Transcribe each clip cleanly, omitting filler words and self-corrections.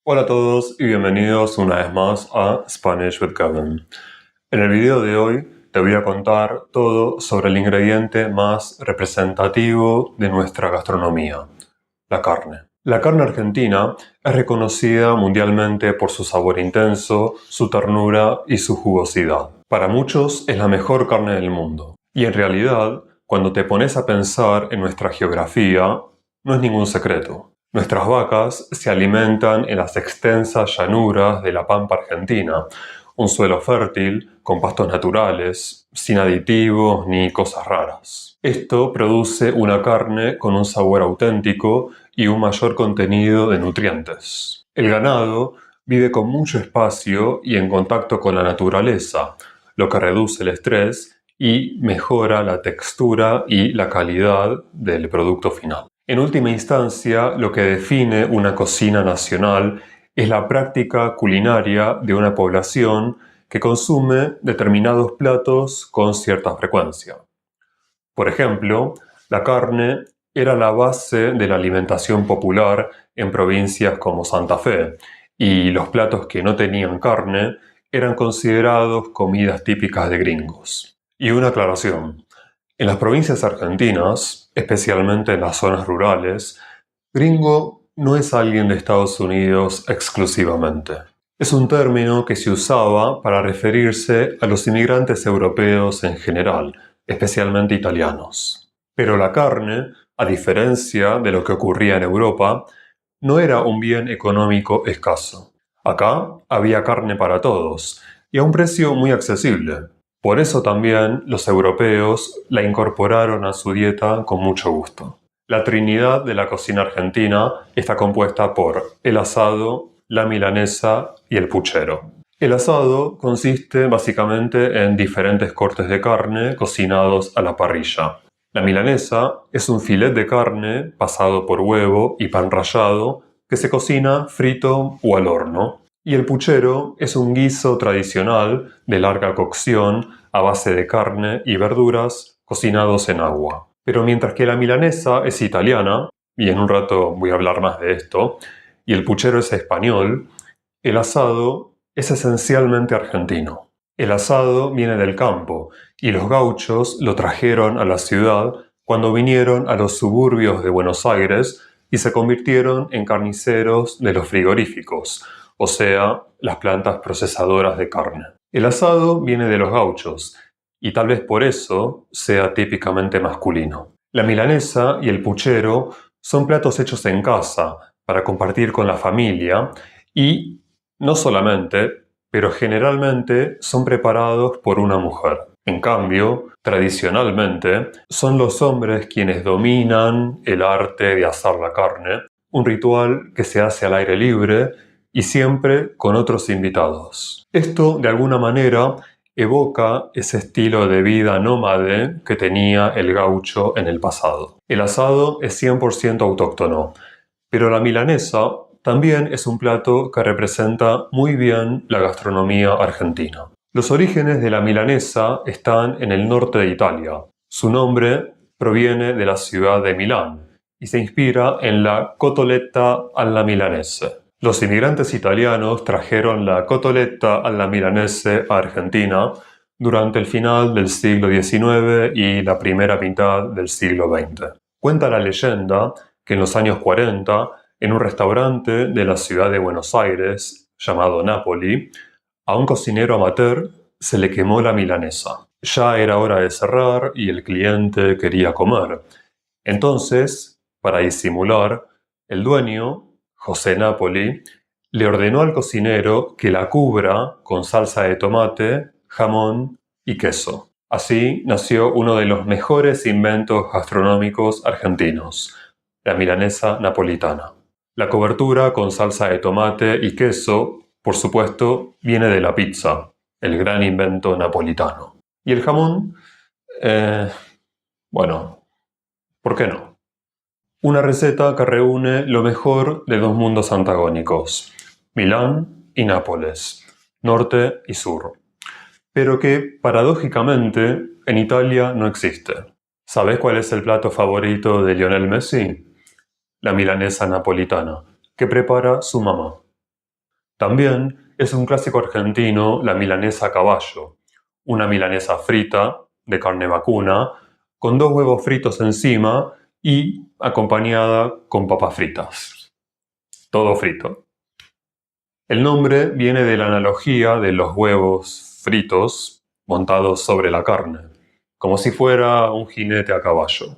Hola a todos y bienvenidos una vez más a Spanish with Kevin. En el video de hoy te voy a contar todo sobre el ingrediente más representativo de nuestra gastronomía, la carne. La carne argentina es reconocida mundialmente por su sabor intenso, su ternura y su jugosidad. Para muchos es la mejor carne del mundo. Y en realidad, cuando te pones a pensar en nuestra geografía, no es ningún secreto. Nuestras vacas se alimentan en las extensas llanuras de la pampa argentina, un suelo fértil, con pastos naturales, sin aditivos ni cosas raras. Esto produce una carne con un sabor auténtico y un mayor contenido de nutrientes. El ganado vive con mucho espacio y en contacto con la naturaleza, lo que reduce el estrés y mejora la textura y la calidad del producto final. En última instancia, lo que define una cocina nacional es la práctica culinaria de una población que consume determinados platos con cierta frecuencia. Por ejemplo, la carne era la base de la alimentación popular en provincias como Santa Fe, y los platos que no tenían carne eran considerados comidas típicas de gringos. Y una aclaración: en las provincias argentinas, especialmente en las zonas rurales, gringo no es alguien de Estados Unidos exclusivamente. Es un término que se usaba para referirse a los inmigrantes europeos en general, especialmente italianos. Pero la carne, a diferencia de lo que ocurría en Europa, no era un bien económico escaso. Acá había carne para todos, y a un precio muy accesible. Por eso también los europeos la incorporaron a su dieta con mucho gusto. La trinidad de la cocina argentina está compuesta por el asado, la milanesa y el puchero. El asado consiste básicamente en diferentes cortes de carne cocinados a la parrilla. La milanesa es un filet de carne pasado por huevo y pan rallado que se cocina frito o al horno. Y el puchero es un guiso tradicional de larga cocción a base de carne y verduras cocinados en agua. Pero mientras que la milanesa es italiana, y en un rato voy a hablar más de esto, y el puchero es español, el asado es esencialmente argentino. El asado viene del campo, y los gauchos lo trajeron a la ciudad cuando vinieron a los suburbios de Buenos Aires y se convirtieron en carniceros de los frigoríficos, o sea, las plantas procesadoras de carne. El asado viene de los gauchos, y tal vez por eso sea típicamente masculino. La milanesa y el puchero son platos hechos en casa, para compartir con la familia, y no solamente, pero generalmente son preparados por una mujer. En cambio, tradicionalmente, son los hombres quienes dominan el arte de asar la carne, un ritual que se hace al aire libre y siempre con otros invitados. Esto, de alguna manera, evoca ese estilo de vida nómade que tenía el gaucho en el pasado. El asado es 100% autóctono, pero la milanesa también es un plato que representa muy bien la gastronomía argentina. Los orígenes de la milanesa están en el norte de Italia. Su nombre proviene de la ciudad de Milán y se inspira en la cotoletta alla milanese. Los inmigrantes italianos trajeron la cotoletta alla milanese a Argentina durante el final del siglo XIX y la primera mitad del siglo XX. Cuenta la leyenda que en los años 40, en un restaurante de la ciudad de Buenos Aires, llamado Napoli, a un cocinero amateur se le quemó la milanesa. Ya era hora de cerrar y el cliente quería comer. Entonces, para disimular, el dueño, José Napoli, le ordenó al cocinero que la cubra con salsa de tomate, jamón y queso. Así nació uno de los mejores inventos gastronómicos argentinos, la milanesa napolitana. La cobertura con salsa de tomate y queso, por supuesto, viene de la pizza, el gran invento napolitano. ¿Y el jamón? Bueno, ¿por qué no? Una receta que reúne lo mejor de dos mundos antagónicos, Milán y Nápoles, norte y sur, pero que, paradójicamente, en Italia no existe. ¿Sabes cuál es el plato favorito de Lionel Messi? La milanesa napolitana, que prepara su mamá. También es un clásico argentino la milanesa a caballo, una milanesa frita de carne vacuna, con 2 huevos fritos encima y acompañada con papas fritas. Todo frito. El nombre viene de la analogía de los huevos fritos montados sobre la carne, como si fuera un jinete a caballo.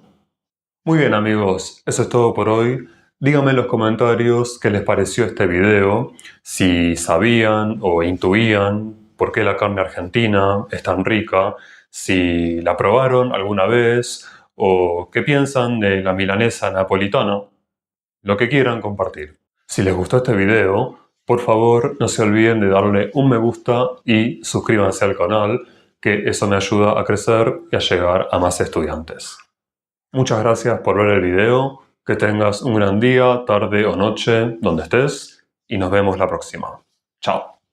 Muy bien amigos, eso es todo por hoy. Díganme en los comentarios qué les pareció este video, si sabían o intuían por qué la carne argentina es tan rica, si la probaron alguna vez o qué piensan de la milanesa napolitana, lo que quieran compartir. Si les gustó este video, por favor no se olviden de darle un me gusta y suscríbanse al canal, que eso me ayuda a crecer y a llegar a más estudiantes. Muchas gracias por ver el video, que tengas un gran día, tarde o noche, donde estés, y nos vemos la próxima. Chao.